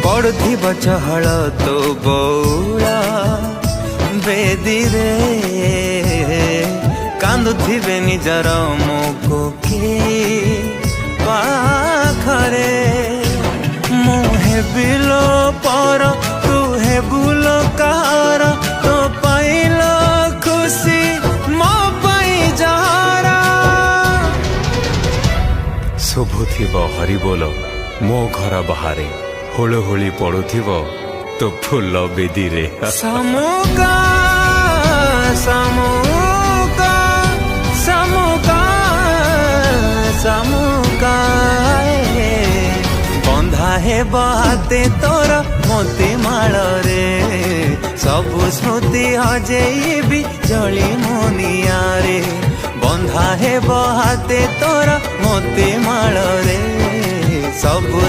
पड़ुथिब चहल तो बौला बेदी रे कांदुथिबे निजर मुको के पाखरे मुहे बिलो पर तू हे बुलो कार तो पाइल खुशी मो पाई जहरा शुभुथिब हरि बोल मो घर बाहरे होलो होली पड़ुथिब तो फूल बेदी रे सामुका सामुका सामुका सामुका बंधा हे बाते तोर मोती माल रे सबु स्मृति हजेबी जली मुनिया रे बंधा हे बाते तोर मोती माल रे सबु